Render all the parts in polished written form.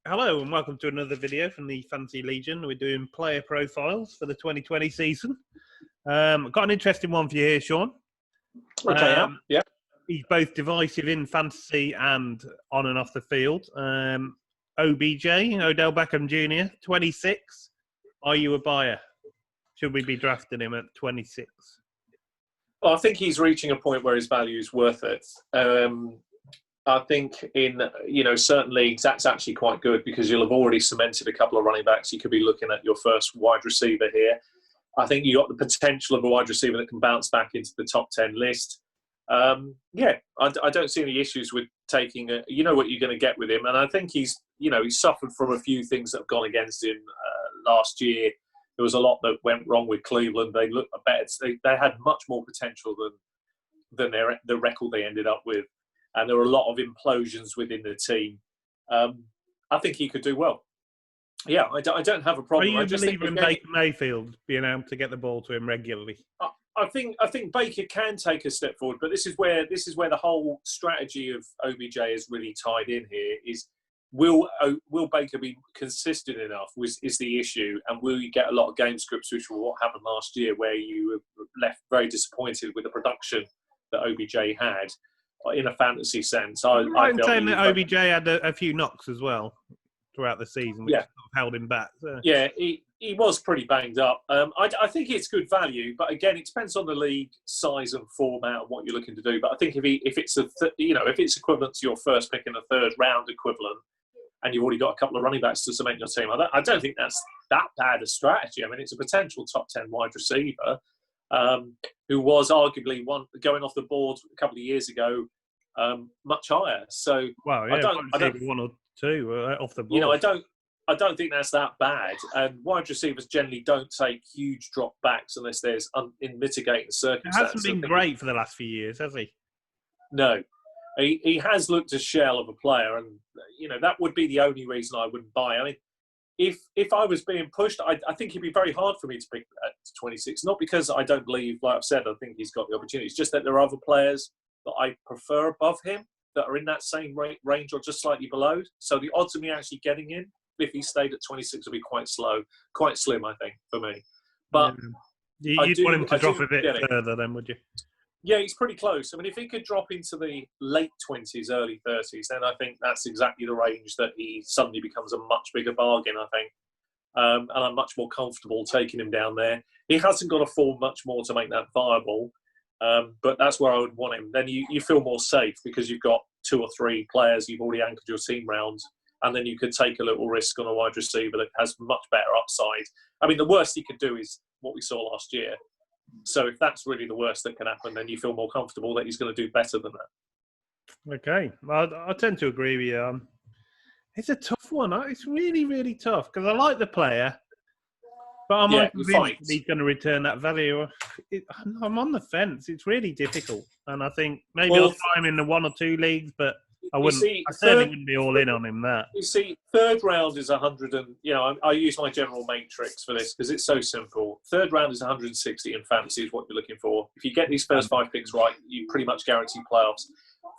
Hello and welcome to another video from the Fantasy Legion. We're doing player profiles for the 2020 season. Got an interesting one for you here, Sean. Okay, yeah. He's both divisive in fantasy and on and off the field. OBJ, Odell Beckham Jr., 26. Are you a buyer? Should we be drafting him at 26? Well, I think he's reaching a point where his value is worth it. I think in certain leagues that's actually quite good because you'll have already cemented a couple of running backs. You could be looking at your first wide receiver here. I think you got the potential of a wide receiver that can bounce back into the top 10 list. I don't see any issues with taking what you're going to get with him, and I think he's suffered from a few things that have gone against him last year. There was a lot that went wrong with Cleveland. They looked better. They had much more potential than the record they ended up with. And there were a lot of implosions within the team. I think he could do well. Yeah, I don't have a problem. Are you a believer in Baker Mayfield being able to get the ball to him regularly? I think Baker can take a step forward, but this is where the whole strategy of OBJ is really tied in here. Is will Baker be consistent enough? Is the issue, and will you get a lot of game scripts, which were what happened last year, where you were left very disappointed with the production that OBJ had. In a fantasy sense, I'm saying that OBJ had a few knocks as well throughout the season, which sort of held him back. So. Yeah, he was pretty banged up. I think it's good value, but again, it depends on the league size and format and what you're looking to do. But I think if it's equivalent to your first pick in a third round equivalent, and you've already got a couple of running backs to cement your team, I don't think that's that bad a strategy. I mean, it's a potential top 10 wide receiver. Who was arguably one going off the board a couple of years ago, much higher. So I don't one or two off the board. I don't think that's that bad. And wide receivers generally don't take huge drop backs unless there's in mitigating circumstances. It hasn't been great for the last few years, has he? No, he has looked a shell of a player, and that would be the only reason I wouldn't buy. I mean. If I was being pushed, I think it'd be very hard for me to pick at 26. Not because I don't believe, like I've said, I think he's got the opportunity. It's just that there are other players that I prefer above him that are in that same range or just slightly below. So the odds of me actually getting in, if he stayed at 26, would be quite slim, I think, for me. But you'd want him to drop a bit further then, would you? Yeah, he's pretty close. I mean, if he could drop into the late 20s, early 30s, then I think that's exactly the range that he suddenly becomes a much bigger bargain, I think. And I'm much more comfortable taking him down there. He hasn't got to fall much more to make that viable, but that's where I would want him. Then you feel more safe because you've got two or three players you've already anchored your team round, and then you could take a little risk on a wide receiver that has much better upside. I mean, the worst he could do is what we saw last year. So if that's really the worst that can happen, then you feel more comfortable that he's going to do better than that. Okay. I tend to agree with you. It's a tough one. It's really, really tough because I like the player, but I'm not convinced he's going to return that value. I'm on the fence. It's really difficult. And I think maybe I'll try him in the one or two leagues, but I certainly wouldn't be all in on him that. You see, third round is 100 and, I use my general matrix for this because it's so simple. Third round is 160 in fantasy is what you're looking for. If you get these first 5 picks right, you pretty much guarantee playoffs.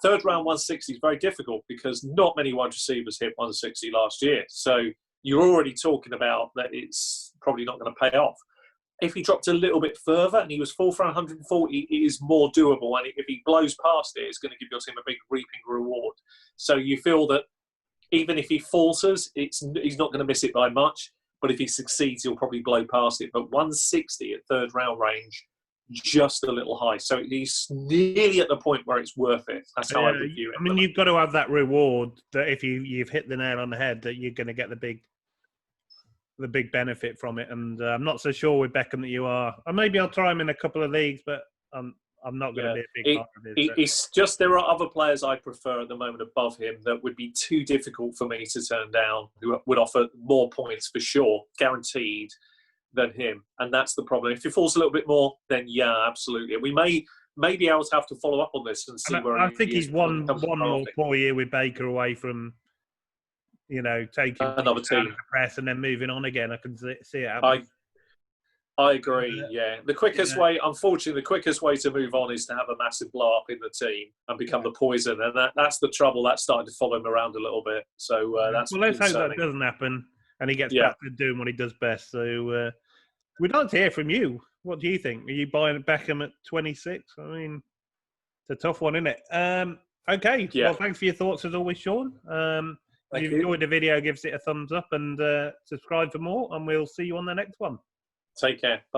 Third round 160 is very difficult because not many wide receivers hit 160 last year. So you're already talking about that it's probably not going to pay off. If he dropped a little bit further and he was full for 140, it is more doable. And if he blows past it, it's going to give your team a big reaping reward. So you feel that even if he falters, he's not going to miss it by much. But if he succeeds, he'll probably blow past it. But 160 at third round range, just a little high. So he's nearly at the point where it's worth it. That's how I would view it. I mean, you've got to have that reward that if you've hit the nail on the head, that you're going to get the big benefit from it, and I'm not so sure with Beckham that you are. Maybe I'll try him in a couple of leagues, but I'm not going to be a big part of it. It's just there are other players I prefer at the moment above him that would be too difficult for me to turn down, who would offer more points for sure, guaranteed, than him, and that's the problem. If he falls a little bit more, then yeah, absolutely. We may be able to have to follow up on this and see where I think he's one more poor year with Baker away from. Taking another team press and then moving on again. I can see it happening. I agree. Yeah, the quickest way, unfortunately, the quickest way to move on is to have a massive blow up in the team and become the poison, and that's the trouble. That's starting to follow him around a little bit. So that's let's hope concerning. that doesn't happen, and he gets back to doing what he does best. So we'd like to hear from you. What do you think? Are you buying Beckham at 26? I mean, it's a tough one, isn't it? Okay. Yeah. Well, thanks for your thoughts as always, Sean. If you've enjoyed the video, give it a thumbs up and subscribe for more, and we'll see you on the next one. Take care.